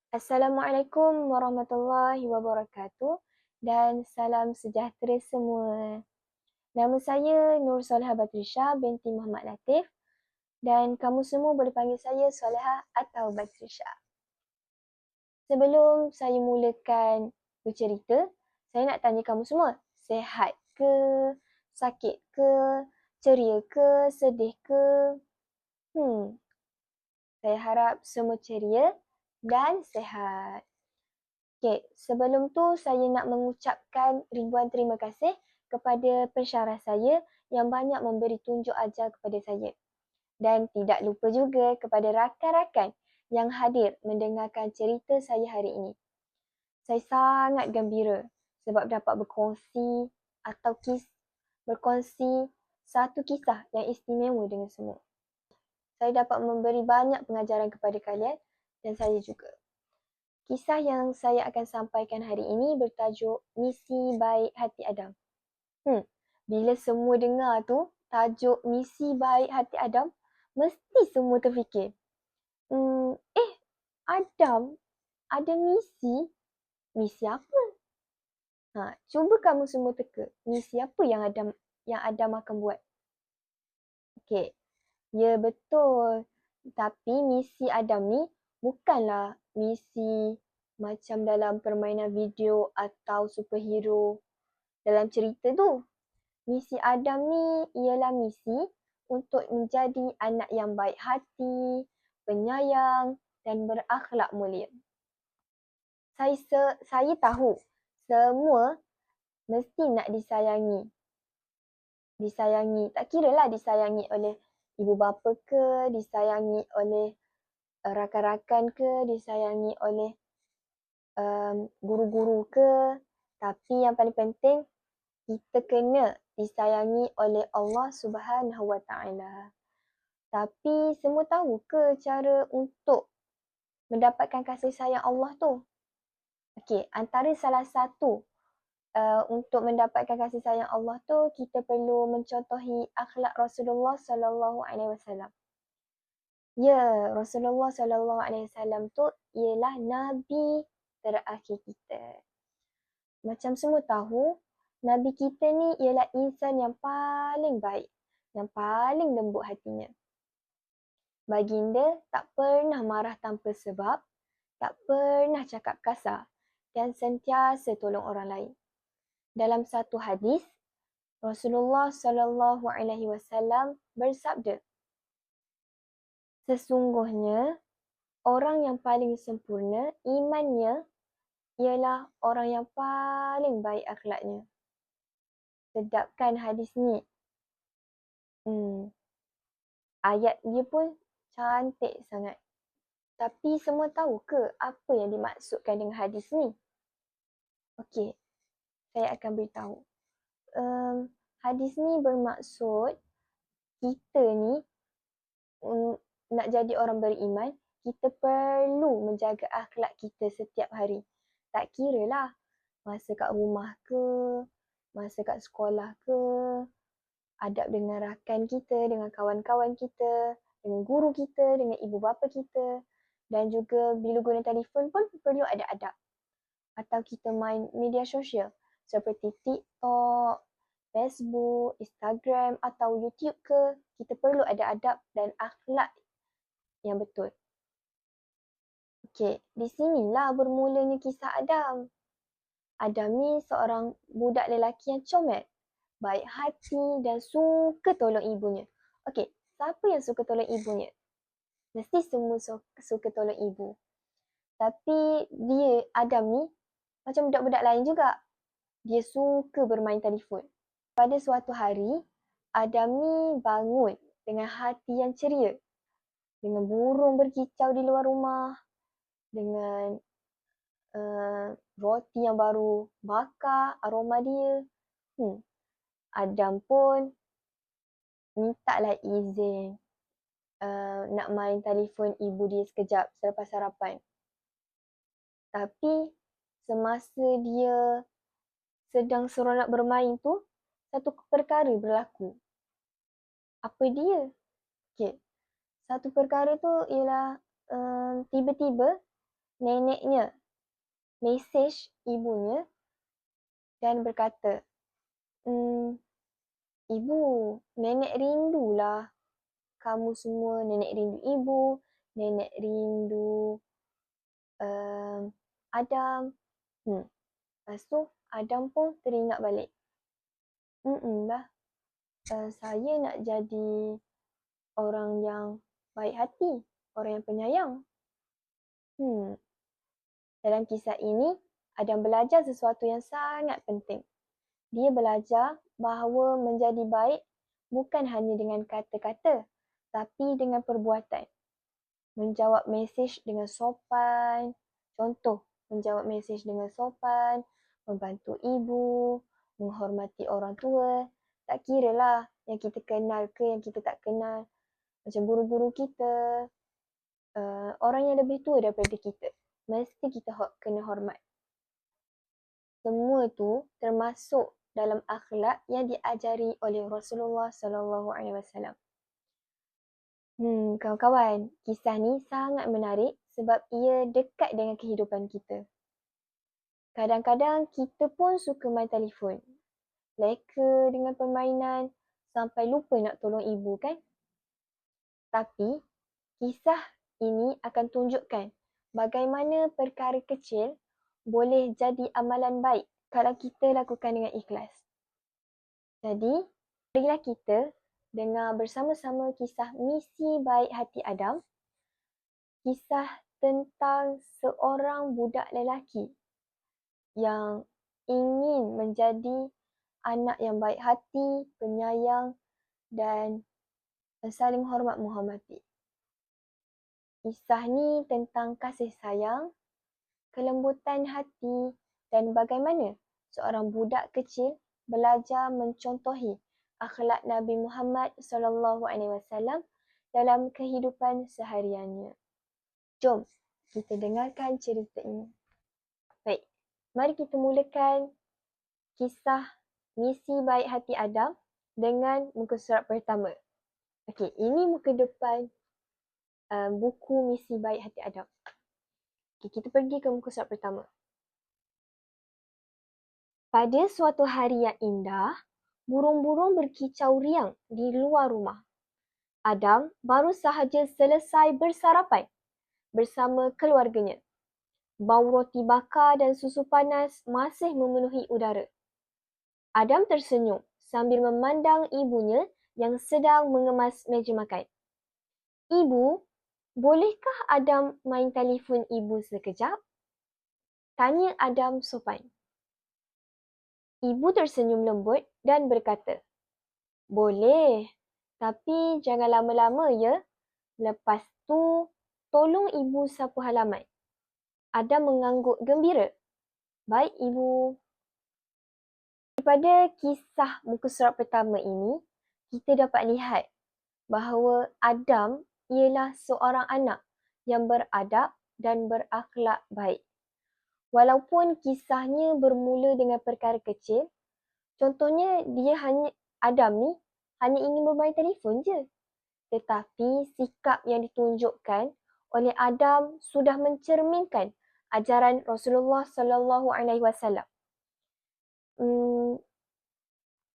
Assalamualaikum warahmatullahi wabarakatuh dan salam sejahtera semua. Nama saya Nur Soleha Batrisha binti Muhammad Latif dan kamu semua boleh panggil saya Soleha atau Batrisha. Sebelum saya mulakan bercerita, saya nak tanya kamu semua, sihat ke, sakit ke, ceria ke, sedih ke? Saya harap semua ceria dan sihat. Okay, sebelum tu saya nak mengucapkan ribuan terima kasih kepada pensyarah saya yang banyak memberi tunjuk ajar kepada saya. Dan tidak lupa juga kepada rakan-rakan yang hadir mendengarkan cerita saya hari ini. Saya sangat gembira sebab dapat berkongsi satu kisah yang istimewa dengan semua. Saya dapat memberi banyak pengajaran kepada kalian dan saya juga. Kisah yang saya akan sampaikan hari ini bertajuk Misi Baik Hati Adam. Bila semua dengar tu, tajuk Misi Baik Hati Adam, mesti semua terfikir. Adam ada misi? Misi apa? Cuba kamu semua teka, misi apa yang Adam akan buat? Okey, ya betul. Tapi misi Adam ni bukanlah misi macam dalam permainan video atau superhero dalam cerita tu. Misi Adam ni ialah misi untuk menjadi anak yang baik hati, penyayang dan berakhlak mulia. Saya tahu semua mesti nak disayangi. Tak kiralah disayangi oleh ibu bapa ke, disayangi oleh rakan-rakan ke, disayangi oleh guru-guru ke, tapi yang paling penting kita kena disayangi oleh Allah Subhanahu Wa Taala. Tapi semua tahu ke cara untuk mendapatkan kasih sayang Allah tu? Okey, antara salah satu untuk mendapatkan kasih sayang Allah tu, kita perlu mencontohi akhlak Rasulullah Sallallahu Alaihi Wasallam. Ya, Rasulullah Sallallahu Alaihi Wasallam tu ialah Nabi terakhir kita. Macam semua tahu, Nabi kita ni ialah insan yang paling baik, yang paling lembut hatinya. Baginda tak pernah marah tanpa sebab, tak pernah cakap kasar dan sentiasa tolong orang lain. Dalam satu hadis, Rasulullah Sallallahu Alaihi Wasallam bersabda, sesungguhnya orang yang paling sempurna imannya ialah orang yang paling baik akhlaknya. Sedap kan hadis ni? Ayat dia pun cantik sangat. Tapi semua tahu ke apa yang dimaksudkan dengan hadis ni? Okey, saya akan beritahu. Hadis ni bermaksud kita ni nak jadi orang beriman, kita perlu menjaga akhlak kita setiap hari. Tak kiralah masa kat rumah ke, masa kat sekolah ke, adab dengan rakan kita, dengan kawan-kawan kita, dengan guru kita, dengan ibu bapa kita, dan juga bila guna telefon pun perlu ada adab. Atau kita main media sosial seperti TikTok, Facebook, Instagram atau YouTube ke, kita perlu ada adab dan akhlak yang betul. Okey, di sinilah bermulanya kisah Adam. Adam ni seorang budak lelaki yang comel, baik hati dan suka tolong ibunya. Okey, siapa yang suka tolong ibunya? Mesti semua suka tolong ibu. Tapi Adam ni macam budak-budak lain juga. Dia suka bermain telefon. Pada suatu hari, Adam ni bangun dengan hati yang ceria. Dengan burung berkicau di luar rumah. Dengan roti yang baru bakar, aroma dia. Adam pun mintalah izin nak main telefon ibu dia sekejap selepas sarapan. Tapi semasa dia sedang seronok bermain tu, satu perkara berlaku. Apa dia? Okey. Satu perkara tu ialah tiba-tiba neneknya mesej ibunya dan berkata, Ibu, nenek rindulah kamu semua. Nenek rindu ibu, nenek rindu Adam. Lepas tu Adam pun teringat balik. Lah, saya nak jadi orang yang baik hati, orang yang penyayang. Dalam kisah ini, Adam belajar sesuatu yang sangat penting. Dia belajar bahawa menjadi baik bukan hanya dengan kata-kata, tapi dengan perbuatan. Menjawab mesej dengan sopan. Contoh, menjawab mesej dengan sopan, membantu ibu, menghormati orang tua. Tak kira lah yang kita kenal ke yang kita tak kenal. Macam guru-guru kita, orang yang lebih tua daripada kita. Mesti kita kena hormat. Semua tu termasuk dalam akhlak yang diajari oleh Rasulullah SAW. Kawan-kawan, kisah ni sangat menarik sebab ia dekat dengan kehidupan kita. Kadang-kadang kita pun suka main telefon, leka dengan permainan sampai lupa nak tolong ibu kan? Tapi, kisah ini akan tunjukkan bagaimana perkara kecil boleh jadi amalan baik kalau kita lakukan dengan ikhlas. Jadi, marilah kita dengar bersama-sama kisah misi baik hati Adam. Kisah tentang seorang budak lelaki yang ingin menjadi anak yang baik hati, penyayang dan saling hormat-menghormati. Kisah ni tentang kasih sayang, kelembutan hati dan bagaimana seorang budak kecil belajar mencontohi akhlak Nabi Muhammad SAW dalam kehidupan sehariannya. Jom kita dengarkan cerita ini. Baik, mari kita mulakan kisah misi baik hati Adam dengan muka surat pertama. Okey, ini muka depan buku misi baik hati Adam. Okay, kita pergi ke muka surat pertama. Pada suatu hari yang indah, burung-burung berkicau riang di luar rumah. Adam baru sahaja selesai bersarapan bersama keluarganya. Bau roti bakar dan susu panas masih memenuhi udara. Adam tersenyum sambil memandang ibunya yang sedang mengemas meja makan. Ibu, bolehkah Adam main telefon ibu sekejap? Tanya Adam sopan. Ibu tersenyum lembut dan berkata, boleh, tapi jangan lama-lama ya. Lepas tu, tolong ibu sapu halaman. Adam mengangguk gembira. Baik, ibu. Daripada kisah muka surat pertama ini, kita dapat lihat bahawa Adam ialah seorang anak yang beradab dan berakhlak baik. Walaupun kisahnya bermula dengan perkara kecil, contohnya Adam ni hanya ingin bermain telefon je. Tetapi sikap yang ditunjukkan oleh Adam sudah mencerminkan ajaran Rasulullah SAW.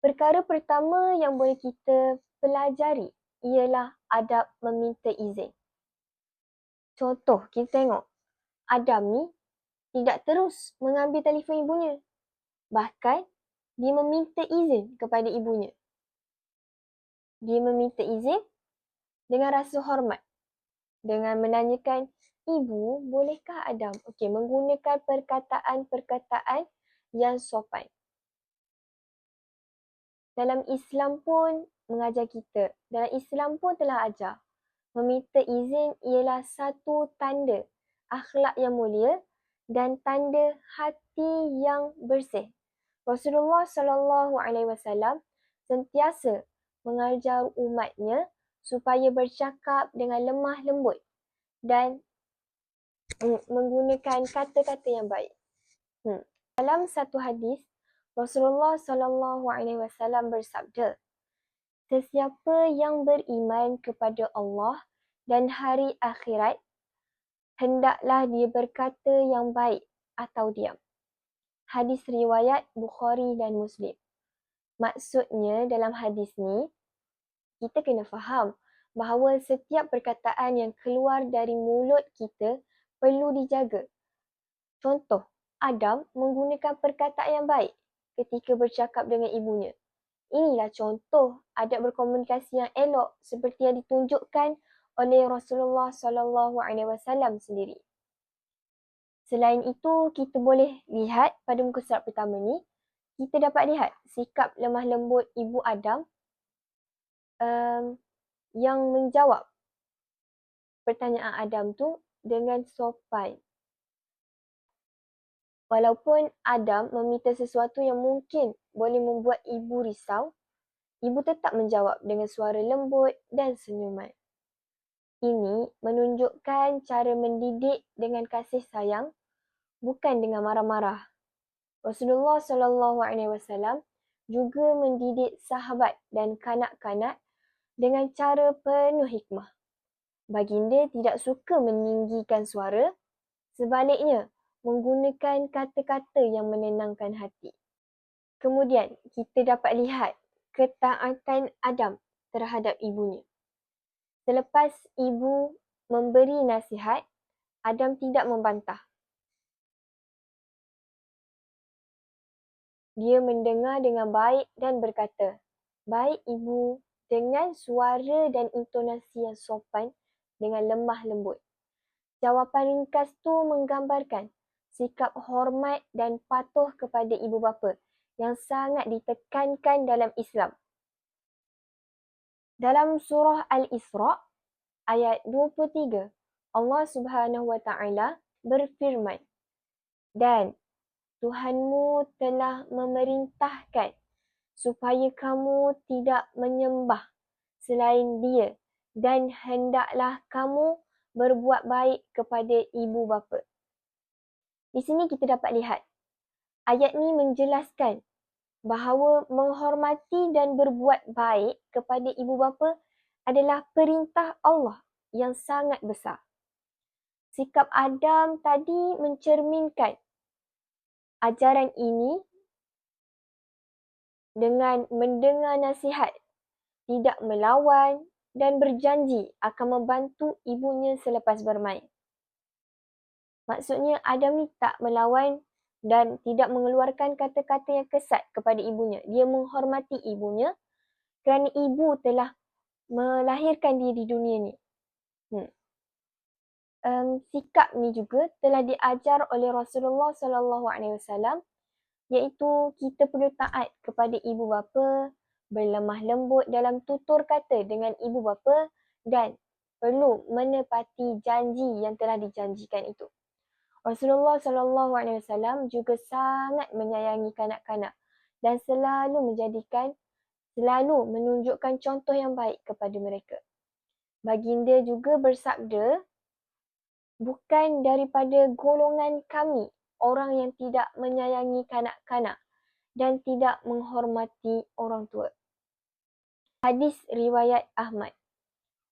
Perkara pertama yang boleh kita pelajari ialah adab meminta izin. Contoh, kita tengok Adam ni tidak terus mengambil telefon ibunya. Bahkan, dia meminta izin kepada ibunya. Dia meminta izin dengan rasa hormat. Dengan menanyakan, ibu, bolehkah Adam? Okey, menggunakan perkataan-perkataan yang sopan. Dalam Islam pun mengajar kita. Dalam Islam pun telah ajar. Meminta izin ialah satu tanda akhlak yang mulia dan tanda hati yang bersih. Rasulullah SAW sentiasa mengajar umatnya supaya bercakap dengan lemah lembut dan menggunakan kata-kata yang baik. Dalam satu hadis, Rasulullah SAW bersabda, sesiapa yang beriman kepada Allah dan hari akhirat hendaklah dia berkata yang baik atau diam. Hadis riwayat Bukhari dan Muslim. Maksudnya dalam hadis ni, kita kena faham bahawa setiap perkataan yang keluar dari mulut kita perlu dijaga. Contoh, Adam menggunakan perkataan yang baik ketika bercakap dengan ibunya. Inilah contoh adab berkomunikasi yang elok seperti yang ditunjukkan oleh Rasulullah SAW sendiri. Selain itu, kita boleh lihat pada muka surat pertama ni, kita dapat lihat sikap lemah lembut ibu Adam yang menjawab pertanyaan Adam tu dengan sopan. Walaupun Adam meminta sesuatu yang mungkin boleh membuat ibu risau, ibu tetap menjawab dengan suara lembut dan senyuman. Ini menunjukkan cara mendidik dengan kasih sayang, bukan dengan marah-marah. Rasulullah SAW juga mendidik sahabat dan kanak-kanak dengan cara penuh hikmah. Baginda tidak suka meninggikan suara, sebaliknya menggunakan kata-kata yang menenangkan hati. Kemudian, kita dapat lihat ketaatan Adam terhadap ibunya. Selepas ibu memberi nasihat, Adam tidak membantah. Dia mendengar dengan baik dan berkata, "Baik ibu," dengan suara dan intonasi yang sopan dengan lemah lembut. Jawapan ringkas tu menggambarkan sikap hormat dan patuh kepada ibu bapa yang sangat ditekankan dalam Islam. Dalam surah Al-Isra ayat 23, Allah Subhanahu wa taala berfirman, "Dan Tuhanmu telah memerintahkan supaya kamu tidak menyembah selain Dia dan hendaklah kamu berbuat baik kepada ibu bapa." Di sini kita dapat lihat, ayat ni menjelaskan bahawa menghormati dan berbuat baik kepada ibu bapa adalah perintah Allah yang sangat besar. Sikap Adam tadi mencerminkan ajaran ini dengan mendengar nasihat, tidak melawan dan berjanji akan membantu ibunya selepas bermain. Maksudnya Adam ni tak melawan dan tidak mengeluarkan kata-kata yang kesat kepada ibunya. Dia menghormati ibunya kerana ibu telah melahirkan dia di dunia ni. Sikap ni juga telah diajar oleh Rasulullah SAW, iaitu kita perlu taat kepada ibu bapa, berlemah lembut dalam tutur kata dengan ibu bapa dan perlu menepati janji yang telah dijanjikan itu. Rasulullah SAW juga sangat menyayangi kanak-kanak dan selalu menunjukkan contoh yang baik kepada mereka. Baginda juga bersabda, "Bukan daripada golongan kami orang yang tidak menyayangi kanak-kanak dan tidak menghormati orang tua." Hadis riwayat Ahmad.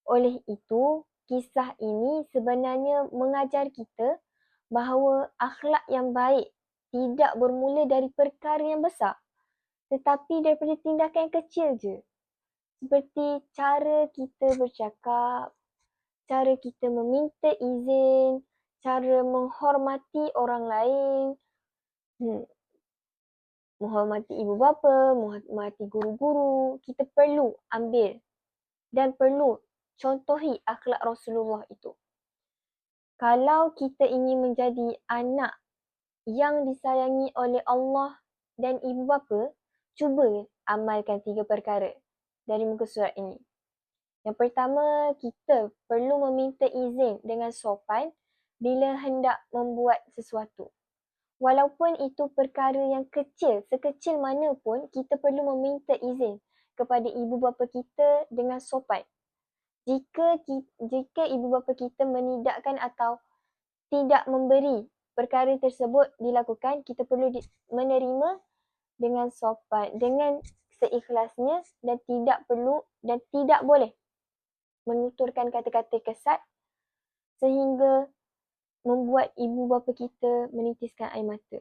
Oleh itu, kisah ini sebenarnya mengajar kita bahawa akhlak yang baik tidak bermula dari perkara yang besar, tetapi daripada tindakan yang kecil je. Seperti cara kita bercakap, cara kita meminta izin, cara menghormati orang lain, menghormati ibu bapa, menghormati guru-guru. Kita perlu ambil dan perlu contohi akhlak Rasulullah itu. Kalau kita ingin menjadi anak yang disayangi oleh Allah dan ibu bapa, cuba amalkan 3 perkara dari muka surat ini. Yang pertama, kita perlu meminta izin dengan sopan bila hendak membuat sesuatu. Walaupun itu perkara yang kecil, sekecil mana pun, kita perlu meminta izin kepada ibu bapa kita dengan sopan. Jika ibu bapa kita menidakkan atau tidak memberi perkara tersebut dilakukan, kita perlu menerima dengan sopan, dengan seikhlasnya dan tidak boleh menuturkan kata-kata kesat sehingga membuat ibu bapa kita menitiskan air mata.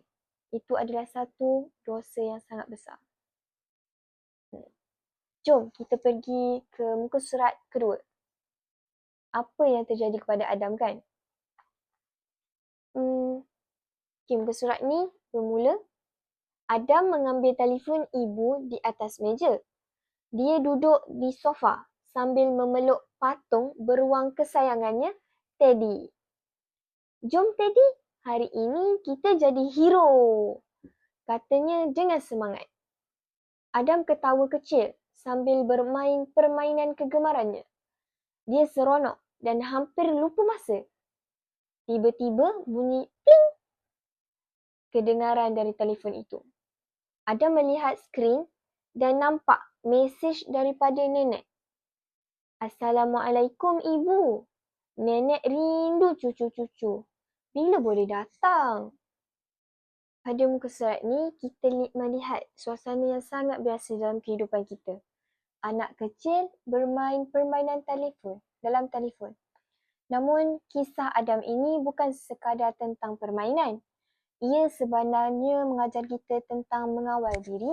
Itu adalah satu dosa yang sangat besar. Jom kita pergi ke muka surat kedua. Apa yang terjadi kepada Adam kan? Okay, muka surat ni bermula. Adam mengambil telefon ibu di atas meja. Dia duduk di sofa sambil memeluk patung beruang kesayangannya, Teddy. Jom Teddy, hari ini kita jadi hero, katanya dengan semangat. Adam ketawa kecil sambil bermain permainan kegemarannya. Dia seronok dan hampir lupa masa. Tiba-tiba bunyi ping kedengaran dari telefon itu. Adam melihat skrin dan nampak mesej daripada nenek. Assalamualaikum ibu. Nenek rindu cucu-cucu. Bila boleh datang? Pada muka surat ni, kita melihat suasana yang sangat biasa dalam kehidupan kita. Anak kecil bermain permainan telefon dalam telefon. Namun, kisah Adam ini bukan sekadar tentang permainan. Ia sebenarnya mengajar kita tentang mengawal diri,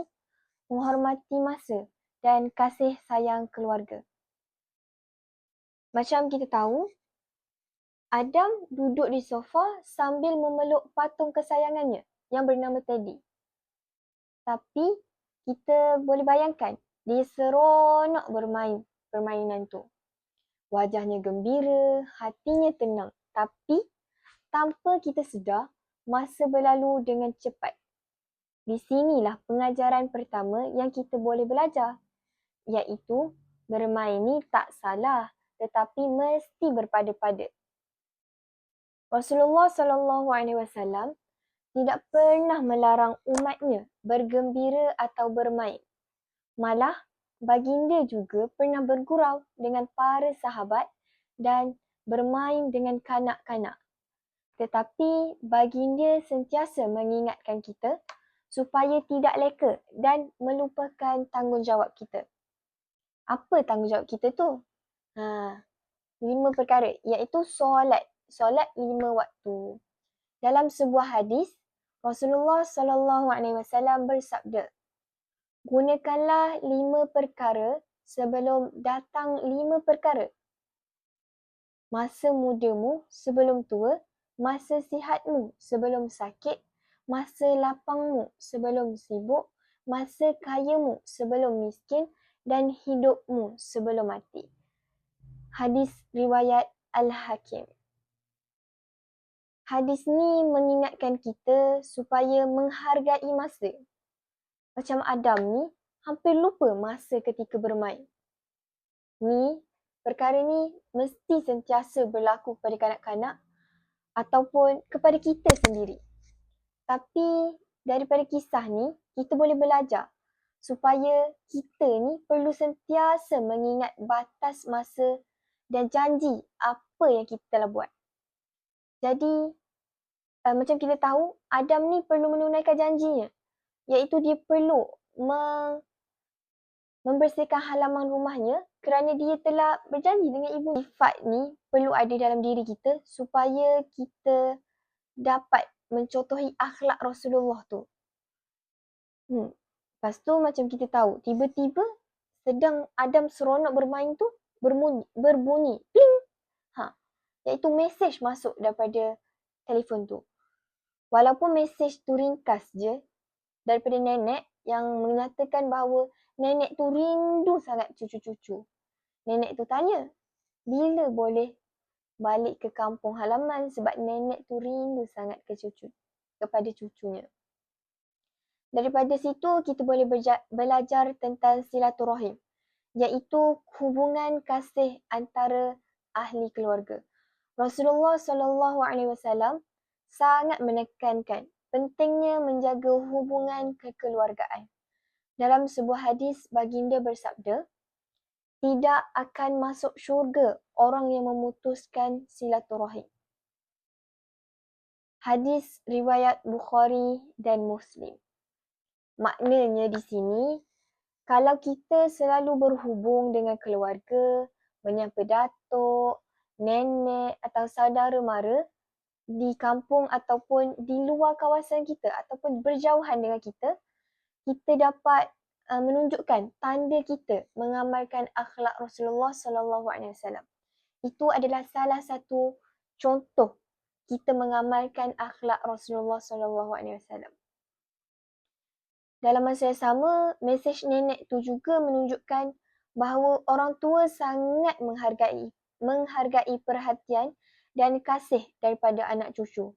menghormati masa dan kasih sayang keluarga. Macam kita tahu, Adam duduk di sofa sambil memeluk patung kesayangannya yang bernama Teddy. Tapi, kita boleh bayangkan, dia seronok bermain permainan tu. Wajahnya gembira, hatinya tenang. Tapi, tanpa kita sedar, masa berlalu dengan cepat. Di sinilah pengajaran pertama yang kita boleh belajar, iaitu bermain ni tak salah, tetapi mesti berpada-pada. Rasulullah SAW tidak pernah melarang umatnya bergembira atau bermain. Malah, baginda juga pernah bergurau dengan para sahabat dan bermain dengan kanak-kanak. Tetapi baginda sentiasa mengingatkan kita supaya tidak leka dan melupakan tanggungjawab kita. Apa tanggungjawab kita tu? 5 perkara, iaitu solat. Solat 5 waktu. Dalam sebuah hadis, Rasulullah SAW bersabda, gunakanlah 5 perkara sebelum datang 5 perkara. Masa mudamu sebelum tua, masa sihatmu sebelum sakit, masa lapangmu sebelum sibuk, masa kayamu sebelum miskin, dan hidupmu sebelum mati. Hadis riwayat Al-Hakim. Hadis ni mengingatkan kita supaya menghargai masa. Macam Adam ni, hampir lupa masa ketika bermain. Perkara ni mesti sentiasa berlaku kepada kanak-kanak ataupun kepada kita sendiri. Tapi daripada kisah ni, kita boleh belajar supaya kita ni perlu sentiasa mengingat batas masa dan janji apa yang kita telah buat. Jadi, macam kita tahu, Adam ni perlu menunaikan janjinya, iaitu dia perlu membersihkan halaman rumahnya kerana dia telah berjanji dengan ibu. Sifat ni perlu ada dalam diri kita supaya kita dapat mencontohi akhlak Rasulullah tu. Lepas tu macam kita tahu, tiba-tiba sedang Adam seronok bermain tu berbunyi pling. Iaitu mesej masuk daripada telefon tu. Walaupun mesej tu ringkas je daripada nenek yang menyatakan bahawa nenek tu rindu sangat cucu-cucu. Nenek tu tanya, bila boleh balik ke kampung halaman sebab nenek tu rindu sangat kepada cucunya. Daripada situ kita boleh belajar tentang silaturahim, iaitu hubungan kasih antara ahli keluarga. Rasulullah SAW sangat menekankan pentingnya menjaga hubungan kekeluargaan. Dalam sebuah hadis, baginda bersabda, tidak akan masuk syurga orang yang memutuskan silaturahim. Hadis riwayat Bukhari dan Muslim. Maknanya di sini, kalau kita selalu berhubung dengan keluarga, menyapa datuk, nenek atau saudara mara, di kampung ataupun di luar kawasan kita ataupun berjauhan dengan kita dapat menunjukkan tanda kita mengamalkan akhlak Rasulullah sallallahu alaihi wasallam. Itu adalah salah satu contoh kita mengamalkan akhlak Rasulullah sallallahu alaihi wasallam. Dalam masa yang sama, mesej nenek tu juga menunjukkan bahawa orang tua sangat menghargai perhatian dan kasih daripada anak cucu.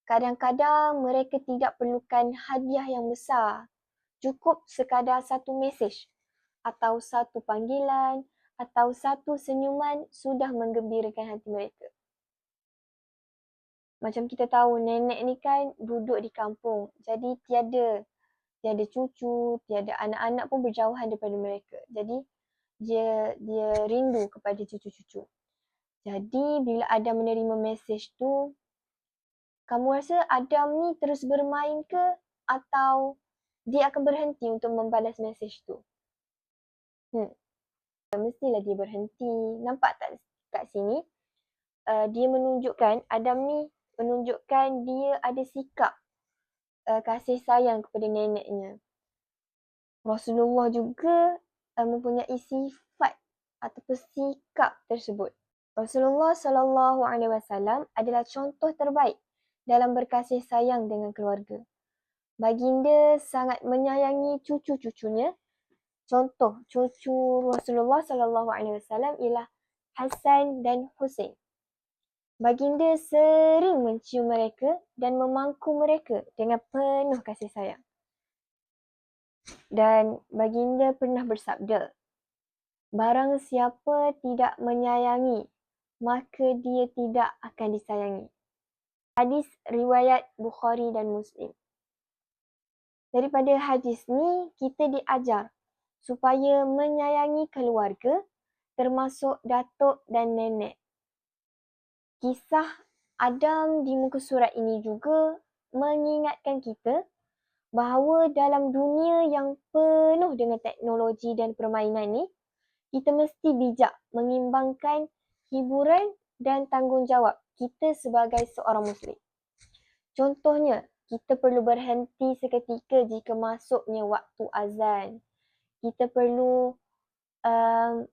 Kadang-kadang mereka tidak perlukan hadiah yang besar. Cukup sekadar satu mesej atau satu panggilan atau satu senyuman sudah menggembirakan hati mereka. Macam kita tahu nenek ni kan duduk di kampung. Jadi tiada cucu, tiada anak-anak pun berjauhan daripada mereka. Jadi dia rindu kepada cucu-cucu. Jadi bila Adam menerima mesej tu, kamu rasa Adam ni terus bermain ke atau dia akan berhenti untuk membalas mesej tu? Mestilah dia berhenti. Nampak tak kat sini? Dia menunjukkan, Adam ni menunjukkan dia ada sikap kasih sayang kepada neneknya. Rasulullah juga mempunyai sifat ataupun sikap tersebut. Rasulullah sallallahu alaihi wasallam adalah contoh terbaik dalam berkasih sayang dengan keluarga. Baginda sangat menyayangi cucu-cucunya. Contoh cucu Rasulullah sallallahu alaihi wasallam ialah Hasan dan Husain. Baginda sering mencium mereka dan memangku mereka dengan penuh kasih sayang. Dan baginda pernah bersabda, barang siapa tidak menyayangi, maka dia tidak akan disayangi. Hadis riwayat Bukhari dan Muslim. Daripada hadis ni, kita diajar supaya menyayangi keluarga termasuk datuk dan nenek. Kisah Adam di muka surat ini juga mengingatkan kita bahawa dalam dunia yang penuh dengan teknologi dan permainan ni, kita mesti bijak mengimbangkan hiburan dan tanggungjawab kita sebagai seorang Muslim. Contohnya, kita perlu berhenti seketika jika masuknya waktu azan. Kita perlu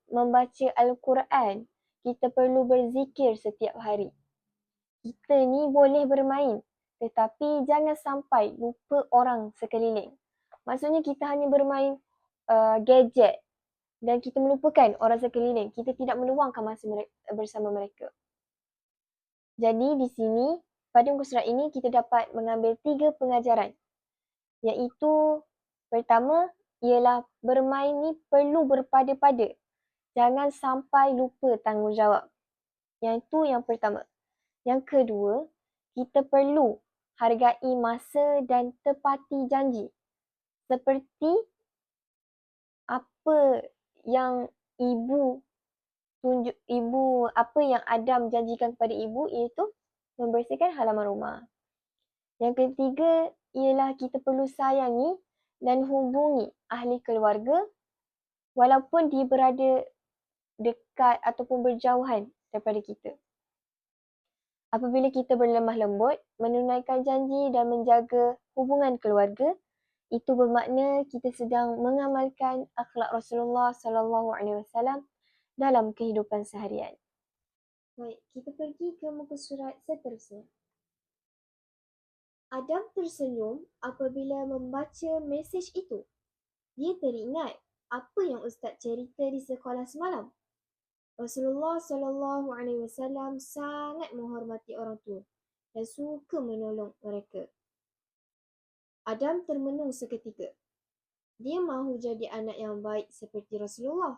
membaca Al-Quran. Kita perlu berzikir setiap hari. Kita ni boleh bermain, tetapi jangan sampai lupa orang sekeliling. Maksudnya kita hanya bermain gadget dan kita melupakan orang sekeliling. Kita tidak meluangkan masa bersama mereka. Jadi di sini, pada muka surat ini kita dapat mengambil 3 pengajaran. Iaitu pertama ialah bermain ni perlu berpada-pada. Jangan sampai lupa tanggungjawab. Yang itu yang pertama. Yang kedua, kita perlu hargai masa dan tepati janji. Seperti apa yang apa yang Adam janjikan kepada ibu, iaitu membersihkan halaman rumah. Yang ketiga ialah kita perlu sayangi dan hubungi ahli keluarga walaupun dia berada dekat ataupun berjauhan daripada kita. Apabila kita berlemah lembut, menunaikan janji dan menjaga hubungan keluarga, itu bermakna kita sedang mengamalkan akhlak Rasulullah sallallahu alaihi wasallam dalam kehidupan seharian. Baik, kita pergi ke muka surat seterusnya. Adam tersenyum apabila membaca mesej itu. Dia teringat apa yang Ustaz cerita di sekolah semalam. Rasulullah sallallahu alaihi wasallam sangat menghormati orang tua dan suka menolong mereka. Adam termenung seketika. Dia mahu jadi anak yang baik seperti Rasulullah.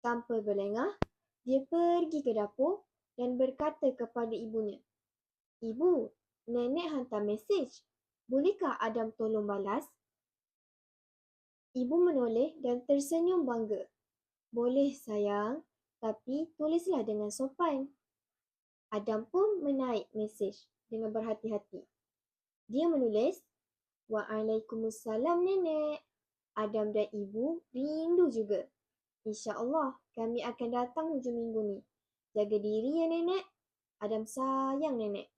Tanpa berlengah, dia pergi ke dapur dan berkata kepada ibunya, "Ibu, nenek hantar mesej. Bolehkah Adam tolong balas?" Ibu menoleh dan tersenyum bangga. "Boleh sayang, tapi tulislah dengan sopan." Adam pun menaik mesej dengan berhati-hati. Dia menulis, "Waalaikumsalam nenek. Adam dan ibu rindu juga. InsyaAllah kami akan datang hujung minggu ni. Jaga diri ya nenek. Adam sayang nenek."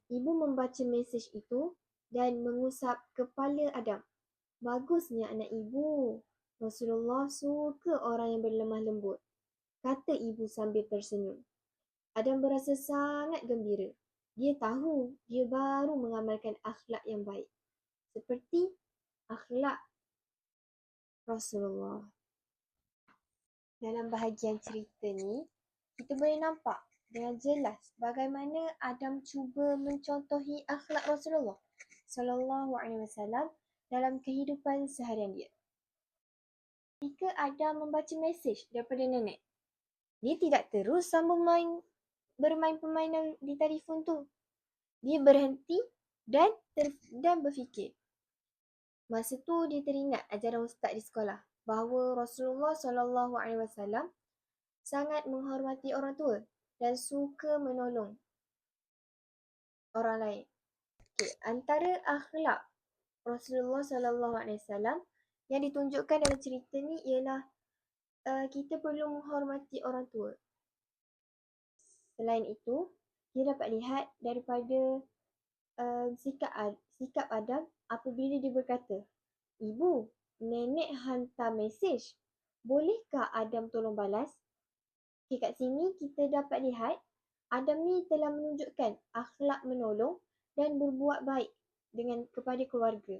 Ibu membaca mesej itu dan mengusap kepala Adam. Bagusnya anak ibu. Rasulullah suka orang yang berlemah lembut, kata ibu sambil tersenyum. Adam berasa sangat gembira. Dia tahu dia baru mengamalkan akhlak yang baik. Seperti akhlak Rasulullah. Dalam bahagian cerita ni, kita boleh nampak dengan jelas bagaimana Adam cuba mencontohi akhlak Rasulullah sallallahu alaihi wasallam dalam kehidupan seharian dia. Ketika Adam membaca mesej daripada nenek, dia tidak terus sambung bermain permainan di telefon tu. Dia berhenti dan berfikir. Masa tu dia teringat ajaran ustaz di sekolah bahawa Rasulullah sallallahu alaihi wasallam sangat menghormati orang tua dan suka menolong orang lain. Antara akhlak Rasulullah sallallahu alaihi wasallam yang ditunjukkan dalam cerita ni ialah kita perlu menghormati orang tua. Selain itu, kita dapat lihat daripada sikap Adam apabila dia berkata, "Ibu, nenek hantar mesej. Bolehkah Adam tolong balas?" Kat sini kita dapat lihat Adam ni telah menunjukkan akhlak menolong dan berbuat baik kepada keluarga.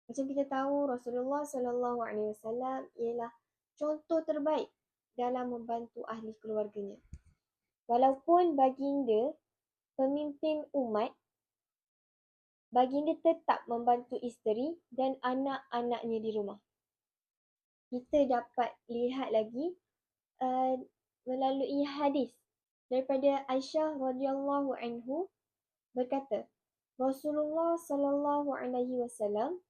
Macam kita tahu Rasulullah sallallahu alaihi wasallam ialah contoh terbaik dalam membantu ahli keluarganya. Walaupun baginda pemimpin umat, baginda tetap membantu isteri dan anak-anaknya di rumah. Kita dapat lihat lagi melalui hadis daripada Aisyah radhiyallahu anhu berkata, Rasulullah sallallahu alaihi wasallam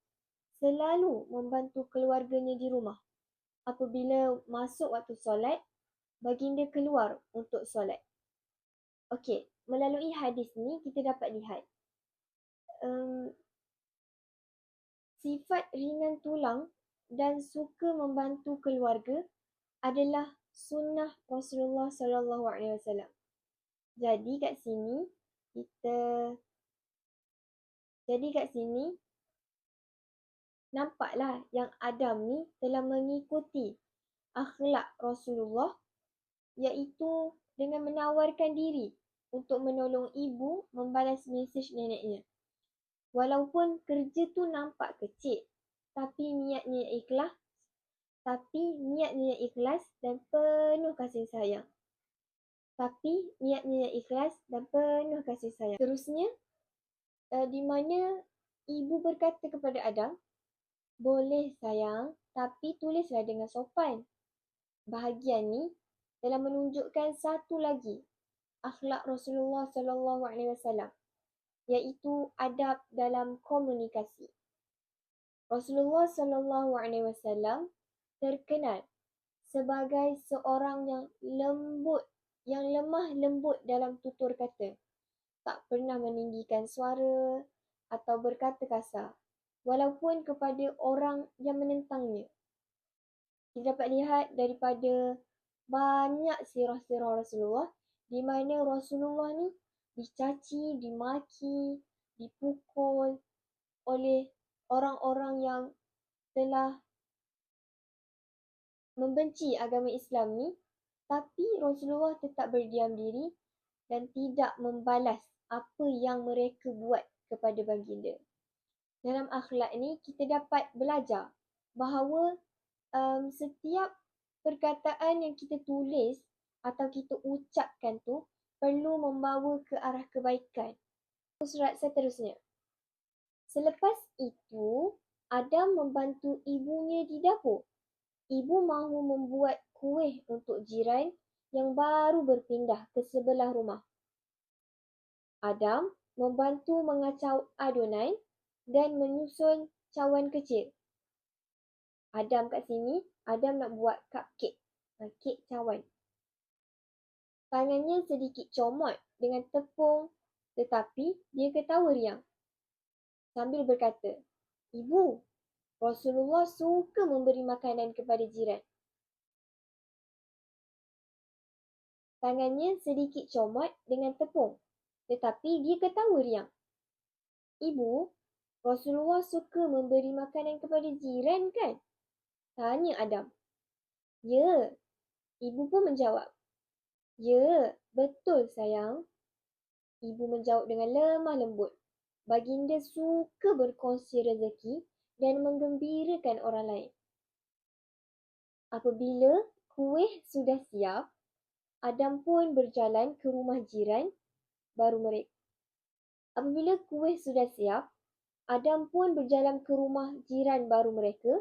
selalu membantu keluarganya di rumah. Apabila masuk waktu solat, baginda keluar untuk solat. Okey, melalui hadis ni kita dapat lihat sifat ringan tulang dan suka membantu keluarga adalah sunnah Rasulullah sallallahu alaihi wasallam. Jadi kat sini nampaklah yang Adam ni telah mengikuti akhlak Rasulullah, iaitu dengan menawarkan diri untuk menolong ibu membalas mesej neneknya. Walaupun kerja tu nampak kecil, tapi niatnya ikhlas dan penuh kasih sayang. Terusnya, di mana ibu berkata kepada Adam, "Boleh sayang, tapi tulislah dengan sopan." Bahagian ni telah menunjukkan satu lagi akhlak Rasulullah sallallahu alaihi wasallam, iaitu adab dalam komunikasi. Rasulullah sallallahu alaihi wasallam terkenal sebagai seorang yang lemah lembut dalam tutur kata. Tak pernah meninggikan suara atau berkata kasar, walaupun kepada orang yang menentangnya. Kita dapat lihat daripada banyak sirah-sirah Rasulullah di mana Rasulullah ni dicaci, dimaki, dipukul oleh orang-orang yang telah membenci agama Islam ni, tapi Rasulullah tetap berdiam diri dan tidak membalas apa yang mereka buat kepada baginda. Dalam akhlak ni kita dapat belajar bahawa setiap perkataan yang kita tulis atau kita ucapkan tu perlu membawa ke arah kebaikan. Surat seterusnya. Selepas itu, Adam membantu ibunya di dapur. Ibu mahu membuat kuih untuk jiran yang baru berpindah ke sebelah rumah. Adam membantu mengacau adunan dan menyusun cawan kecil. Adam kat sini, Adam nak buat cupcake, kek cawan. Tangannya sedikit comot dengan tepung, tetapi dia ketawa riang sambil berkata, "Ibu, Rasulullah suka memberi makanan kepada jiran." Tangannya sedikit comot dengan tepung, Tetapi dia ketawa riang. Ibu, Rasulullah suka memberi makanan kepada jiran kan? Tanya Adam. Ya, ibu pun menjawab. Ya, betul sayang. Ibu menjawab dengan lemah lembut. Baginda suka berkongsi rezeki dan menggembirakan orang lain. Apabila kuih sudah siap, Adam pun berjalan ke rumah jiran baru mereka. Apabila kuih sudah siap, Adam pun berjalan ke rumah jiran baru mereka.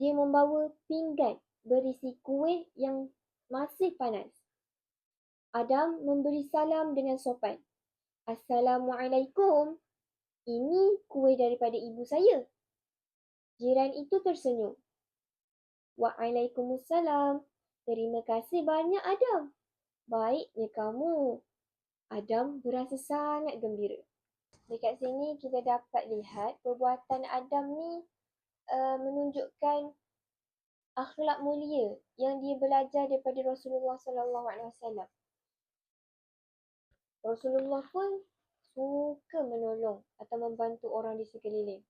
Dia membawa pinggan berisi kuih yang masih panas. Adam memberi salam dengan sopan. Assalamualaikum. Ini kuih daripada ibu saya. Jiran itu tersenyum. Waalaikumsalam. Terima kasih banyak Adam. Baiknya kamu. Adam berasa sangat gembira. Dekat sini kita dapat lihat perbuatan Adam ni menunjukkan akhlak mulia yang dia belajar daripada Rasulullah sallallahu alaihi wasallam. Rasulullah pun suka menolong atau membantu orang di sekeliling,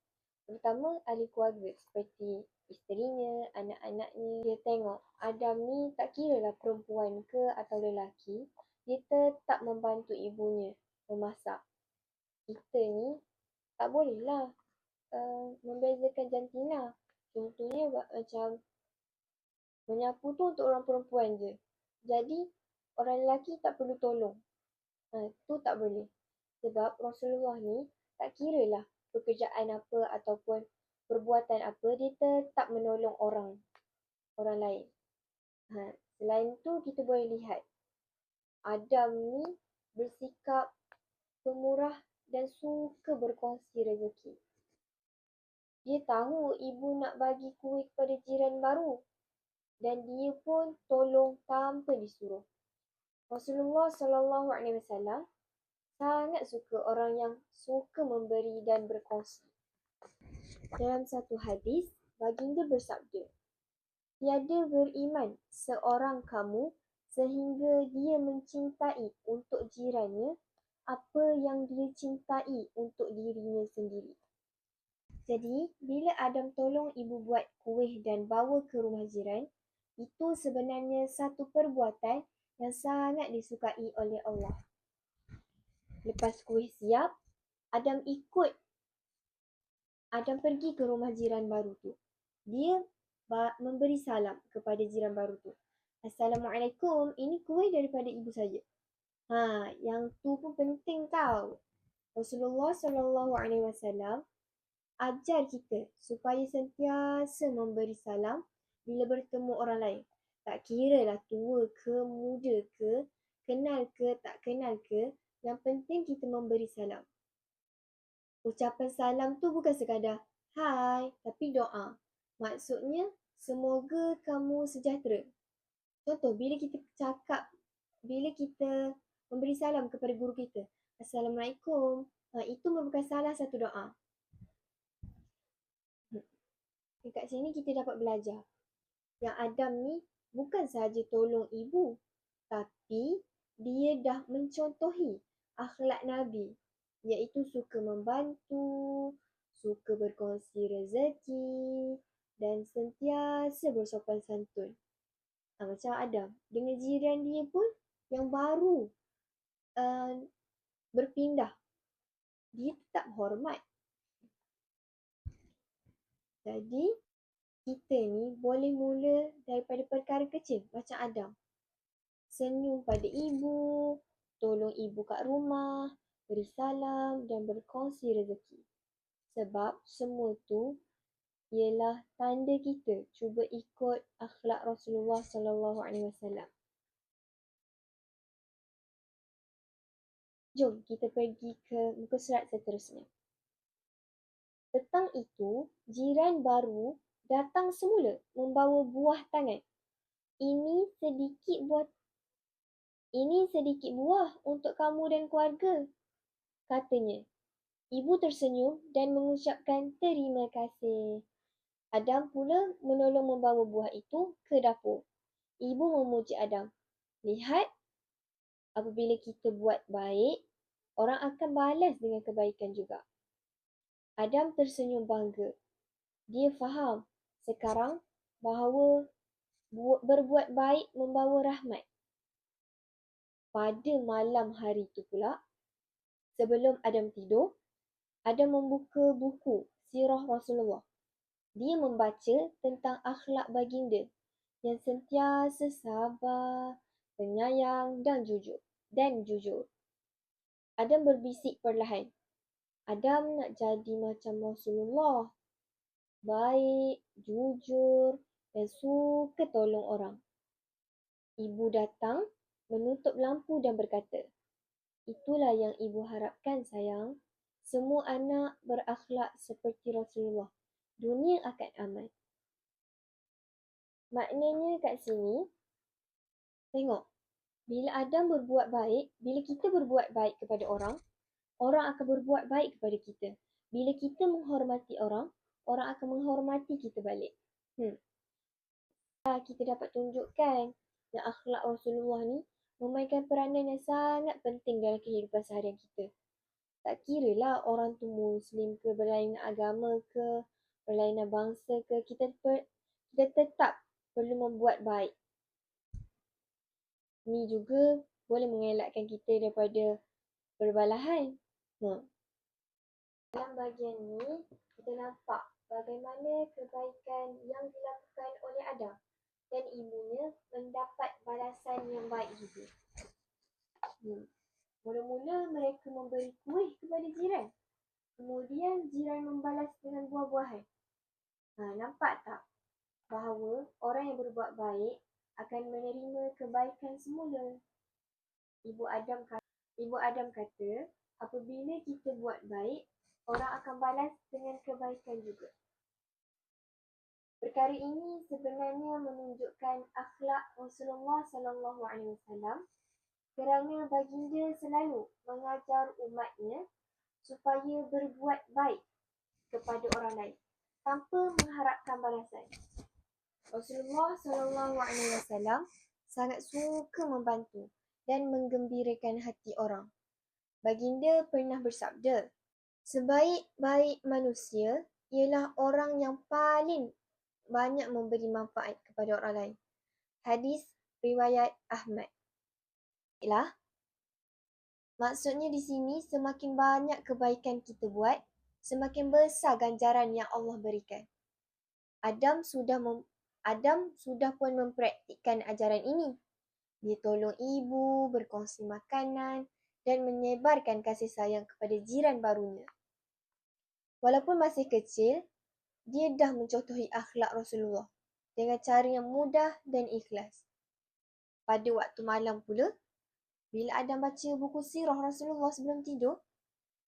terutama ahli keluarga seperti isterinya, anak-anaknya. Dia tengok Adam ni tak kiralah perempuan ke atau lelaki, dia tetap membantu ibunya memasak. Kita ni tak bolehlah membezakan jantina. Contohnya macam menyapu tu untuk orang perempuan je. Jadi orang lelaki tak perlu tolong. Tu tak boleh. Sebab Rasulullah ni tak kiralah pekerjaan apa ataupun perbuatan apa, dia tetap menolong orang lain. Selain tu kita boleh lihat Adam ni bersikap pemurah dan suka berkongsi rezeki. Dia tahu ibu nak bagi kuih kepada jiran baru dan dia pun tolong tanpa disuruh. Rasulullah sallallahu alaihi wasallam sangat suka orang yang suka memberi dan berkongsi. Dalam satu hadis, baginda bersabda, tiada beriman seorang kamu sehingga dia mencintai untuk jirannya apa yang dia cintai untuk dirinya sendiri. Jadi, bila Adam tolong ibu buat kuih dan bawa ke rumah jiran, itu sebenarnya satu perbuatan yang sangat disukai oleh Allah. Lepas kuih siap, Adam pergi ke rumah jiran baru tu. Dia memberi salam kepada jiran baru tu. Assalamualaikum, ini kuih daripada ibu saya. Yang tu pun penting tau. Rasulullah sallallahu alaihi wasallam ajar kita supaya sentiasa memberi salam bila bertemu orang lain. Tak kira lah tua ke, muda ke, kenal ke, tak kenal ke, yang penting kita memberi salam. Ucapan salam tu bukan sekadar hai, tapi doa. Maksudnya, semoga kamu sejahtera. Contoh, bila kita memberi salam kepada guru kita, Assalamualaikum, itu merupakan salah satu doa. Dekat sini kita dapat belajar yang Adam ni bukan sahaja tolong ibu, tapi dia dah mencontohi akhlak Nabi, iaitu suka membantu, suka berkongsi rezeki dan sentiasa bersopan santun. Macam Adam, dengan jiran dia pun yang baru berpindah, dia tetap hormat. Jadi, kita ni boleh mula daripada perkara kecil macam Adam. Senyum pada ibu, tolong ibu kat rumah, beri salam dan berkongsi rezeki. Sebab semua tu ialah tanda kita cuba ikut akhlak Rasulullah sallallahu alaihi wasallam. Jom kita pergi ke muka surat seterusnya. Petang itu, jiran baru datang semula membawa buah tangan. Ini sedikit buah untuk kamu dan keluarga, katanya. Ibu tersenyum dan mengucapkan terima kasih. Adam pula menolong membawa buah itu ke dapur. Ibu memuji Adam. Lihat, apabila kita buat baik, orang akan balas dengan kebaikan juga. Adam tersenyum bangga. Dia faham sekarang bahawa berbuat baik membawa rahmat. Pada malam hari itu pula, sebelum Adam tidur, Adam membuka buku sirah Rasulullah. Dia membaca tentang akhlak baginda yang sentiasa sabar, penyayang dan jujur. Adam berbisik perlahan. Adam nak jadi macam Rasulullah. Baik, jujur dan suka tolong orang. Ibu datang, menutup lampu dan berkata, "Itulah yang ibu harapkan, sayang. Semua anak berakhlak seperti Rasulullah. Dunia akan aman." Maknanya kat sini, tengok. Bila kita berbuat baik kepada orang, orang akan berbuat baik kepada kita. Bila kita menghormati orang, orang akan menghormati kita balik. Kita dapat tunjukkan yang akhlak Rasulullah ni memainkan peranan yang sangat penting dalam kehidupan seharian kita. Tak kira lah orang tu Muslim ke, berlainan agama ke, berlainan bangsa ke, kita tetap perlu membuat baik. Ni juga boleh mengelakkan kita daripada perbalahan. Dalam bahagian ni, kita nampak bagaimana kebaikan yang dilakukan oleh Adam dan ibunya mendapat balasan yang baik juga. Mula-mula mereka memberi kuih kepada jiran. Kemudian jiran membalas dengan buah-buahan. Nampak tak bahawa orang yang berbuat baik akan menerima kebaikan semula. Ibu Adam kata, apabila kita buat baik, orang akan balas dengan kebaikan juga. Perkara ini sebenarnya menunjukkan akhlak Rasulullah SAW kerana baginda selalu mengajar umatnya supaya berbuat baik kepada orang lain tanpa mengharapkan balasan. Rasulullah SAW sangat suka membantu dan menggembirakan hati orang. Baginda pernah bersabda, "Sebaik-baik manusia ialah orang yang paling banyak memberi manfaat kepada orang lain." Hadis riwayat Ahmad. Maksudnya di sini semakin banyak kebaikan kita buat, semakin besar ganjaran yang Allah berikan. Adam sudah pun mempraktikkan ajaran ini. Dia tolong ibu, berkongsi makanan dan menyebarkan kasih sayang kepada jiran barunya. Walaupun masih kecil, dia dah mencontohi akhlak Rasulullah dengan cara yang mudah dan ikhlas. Pada waktu malam pula, bila Adam baca buku sirah Rasulullah sebelum tidur,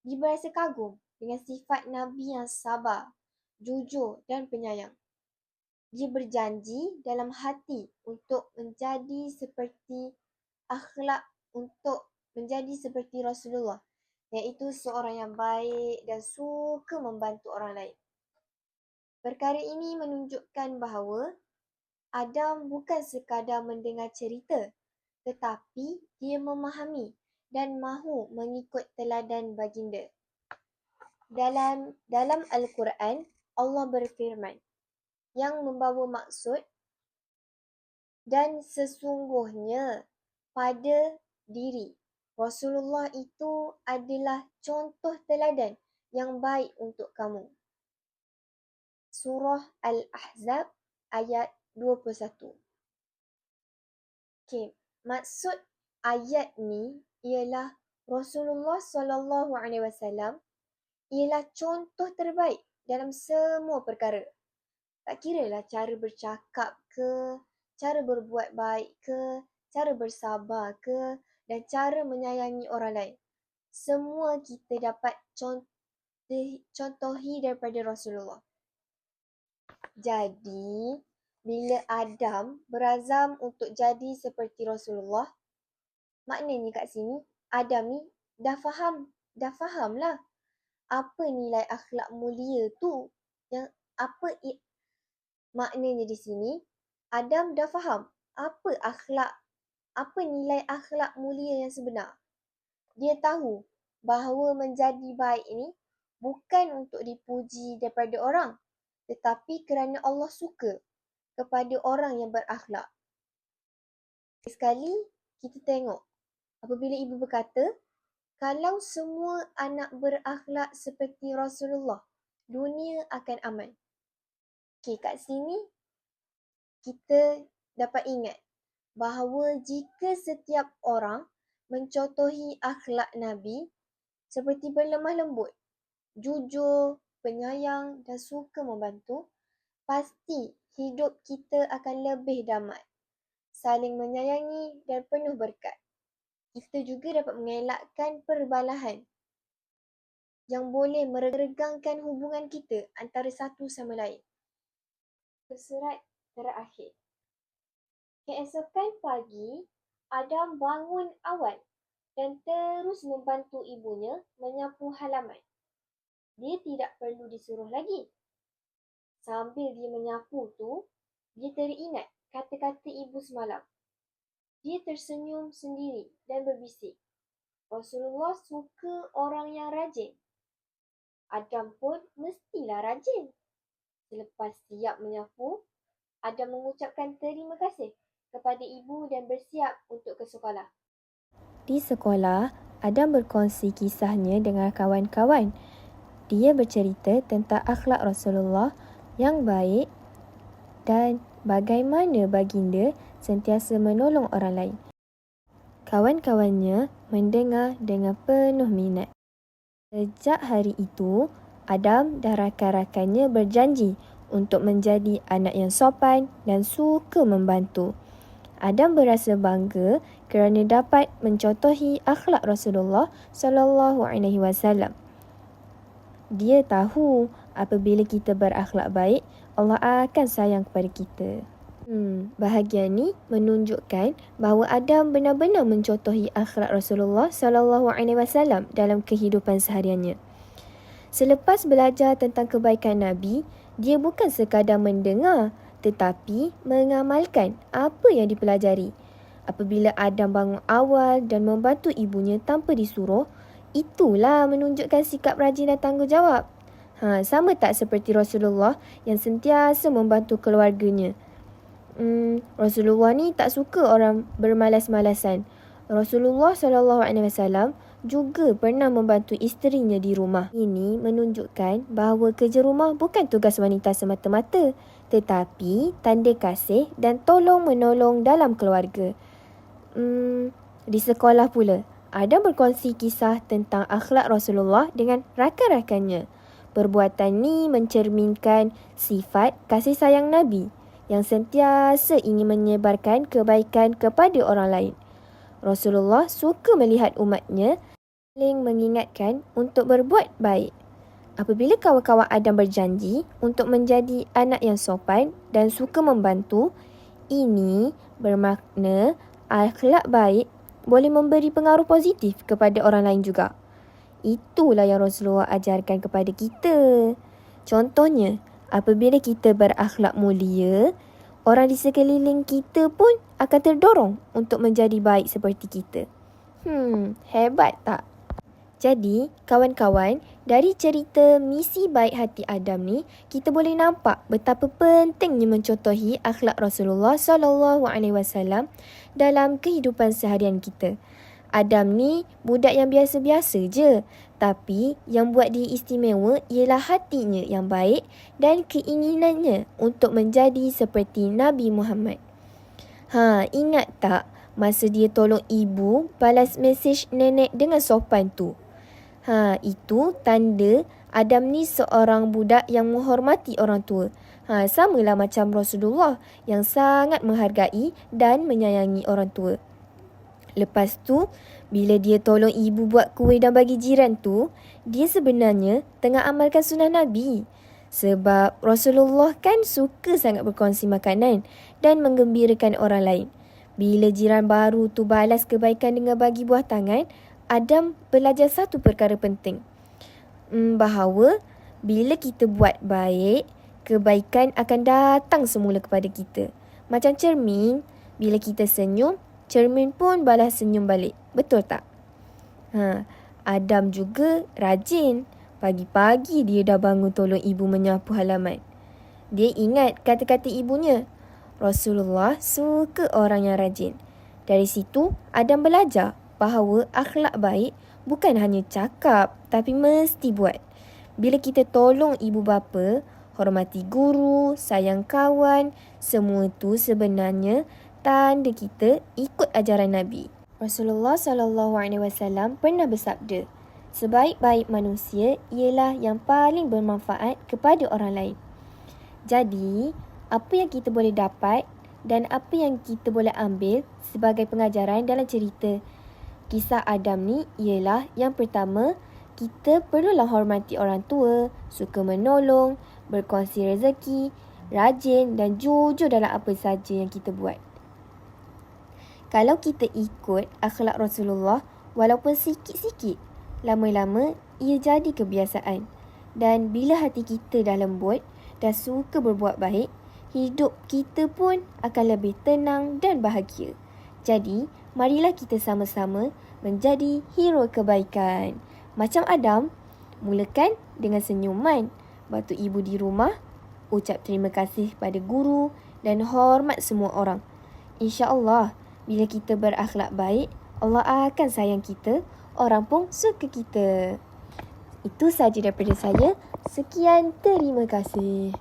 dia berasa kagum dengan sifat Nabi yang sabar, jujur dan penyayang. Dia berjanji dalam hati untuk menjadi seperti Rasulullah, iaitu seorang yang baik dan suka membantu orang lain. Perkara ini menunjukkan bahawa Adam bukan sekadar mendengar cerita, tetapi dia memahami dan mahu mengikut teladan baginda. Dalam Al-Quran, Allah berfirman yang membawa maksud, "Dan sesungguhnya pada diri Rasulullah itu adalah contoh teladan yang baik untuk kamu." Surah Al-Ahzab ayat 21. Maksud ayat ni ialah Rasulullah SAW ialah contoh terbaik dalam semua perkara. Tak kiralah cara bercakap ke, cara berbuat baik ke, cara bersabar ke, dan cara menyayangi orang lain. Semua kita dapat contohi daripada Rasulullah. Jadi, bila Adam berazam untuk jadi seperti Rasulullah, maknanya kat sini, Adam ni dah faham lah apa nilai akhlak mulia tu. Maknanya di sini, Adam dah faham apa nilai akhlak mulia yang sebenar. Dia tahu bahawa menjadi baik ini bukan untuk dipuji daripada orang, tetapi kerana Allah suka kepada orang yang berakhlak. Sekali kita tengok apabila ibu berkata, kalau semua anak berakhlak seperti Rasulullah, dunia akan aman. Okey, kat sini kita dapat ingat bahawa jika setiap orang mencontohi akhlak Nabi seperti berlemah lembut, jujur, penyayang dan suka membantu, pasti hidup kita akan lebih damai, saling menyayangi dan penuh berkat. Kita juga dapat mengelakkan perbalahan yang boleh meregangkan hubungan kita antara satu sama lain. Surat terakhir. Keesokan pagi, Adam bangun awal dan terus membantu ibunya menyapu halaman. Dia tidak perlu disuruh lagi. Sambil dia menyapu tu, dia teringat kata-kata ibu semalam. Dia tersenyum sendiri dan berbisik, Rasulullah suka orang yang rajin. Adam pun mestilah rajin. Selepas siap menyapu, Adam mengucapkan terima kasih kepada ibu dan bersiap untuk ke sekolah. Di sekolah, Adam berkongsi kisahnya dengan kawan-kawan. Dia bercerita tentang akhlak Rasulullah yang baik dan bagaimana baginda sentiasa menolong orang lain. Kawan-kawannya mendengar dengan penuh minat. Sejak hari itu, Adam dan rakan-rakannya berjanji untuk menjadi anak yang sopan dan suka membantu. Adam berasa bangga kerana dapat mencontohi akhlak Rasulullah SAW. Dia tahu apabila kita berakhlak baik, Allah akan sayang kepada kita. Bahagian ni menunjukkan bahawa Adam benar-benar mencontohi akhlak Rasulullah SAW dalam kehidupan sehariannya. Selepas belajar tentang kebaikan Nabi, dia bukan sekadar mendengar tetapi mengamalkan apa yang dipelajari. Apabila Adam bangun awal dan membantu ibunya tanpa disuruh, itulah menunjukkan sikap rajin dan tanggungjawab. Sama tak seperti Rasulullah yang sentiasa membantu keluarganya? Rasulullah ni tak suka orang bermalas-malasan. Rasulullah SAW juga pernah membantu isterinya di rumah. Ini menunjukkan bahawa kerja rumah bukan tugas wanita semata-mata, tetapi tanda kasih dan tolong-menolong dalam keluarga. Di sekolah pula, Adam berkongsi kisah tentang akhlak Rasulullah dengan rakan-rakannya. Perbuatan ni mencerminkan sifat kasih sayang Nabi yang sentiasa ingin menyebarkan kebaikan kepada orang lain. Rasulullah suka melihat umatnya saling mengingatkan untuk berbuat baik. Apabila kawan-kawan Adam berjanji untuk menjadi anak yang sopan dan suka membantu, ini bermakna akhlak baik boleh memberi pengaruh positif kepada orang lain juga. Itulah yang Rasulullah ajarkan kepada kita. Contohnya, apabila kita berakhlak mulia, orang di sekeliling kita pun akan terdorong untuk menjadi baik seperti kita. Hebat tak? Jadi, kawan-kawan, dari cerita misi baik hati Adam ni, kita boleh nampak betapa pentingnya mencontohi akhlak Rasulullah SAW dalam kehidupan seharian kita. Adam ni budak yang biasa-biasa je, tapi yang buat dia istimewa ialah hatinya yang baik dan keinginannya untuk menjadi seperti Nabi Muhammad. Ingat tak masa dia tolong ibu balas mesej nenek dengan sopan tu? Itu tanda Adam ni seorang budak yang menghormati orang tua. Samalah macam Rasulullah yang sangat menghargai dan menyayangi orang tua. Lepas tu, bila dia tolong ibu buat kuih dan bagi jiran tu, dia sebenarnya tengah amalkan sunnah Nabi. Sebab Rasulullah kan suka sangat berkongsi makanan dan menggembirakan orang lain. Bila jiran baru tu balas kebaikan dengan bagi buah tangan, Adam belajar satu perkara penting. Bahawa bila kita buat baik, kebaikan akan datang semula kepada kita. Macam cermin, bila kita senyum, cermin pun balas senyum balik. Betul tak? Adam juga rajin. Pagi-pagi dia dah bangun tolong ibu menyapu halaman. Dia ingat kata-kata ibunya. Rasulullah suka orang yang rajin. Dari situ, Adam belajar bahawa akhlak baik bukan hanya cakap tapi mesti buat. Bila kita tolong ibu bapa, hormati guru, sayang kawan, semua tu sebenarnya tanda kita ikut ajaran Nabi. Rasulullah SAW pernah bersabda, sebaik-baik manusia ialah yang paling bermanfaat kepada orang lain. Jadi, apa yang kita boleh dapat dan apa yang kita boleh ambil sebagai pengajaran dalam cerita kisah Adam ni ialah yang pertama, kita perlulah hormati orang tua, suka menolong, berkongsi rezeki, rajin dan jujur dalam apa saja yang kita buat. Kalau kita ikut akhlak Rasulullah walaupun sikit-sikit, lama-lama ia jadi kebiasaan. Dan bila hati kita dah lembut dan suka berbuat baik, hidup kita pun akan lebih tenang dan bahagia. Jadi, marilah kita sama-sama menjadi hero kebaikan. Macam Adam, mulakan dengan senyuman, bantu ibu di rumah, ucap terima kasih pada guru dan hormat semua orang. InsyaAllah, bila kita berakhlak baik, Allah akan sayang kita, orang pun suka kita. Itu sahaja daripada saya. Sekian, terima kasih.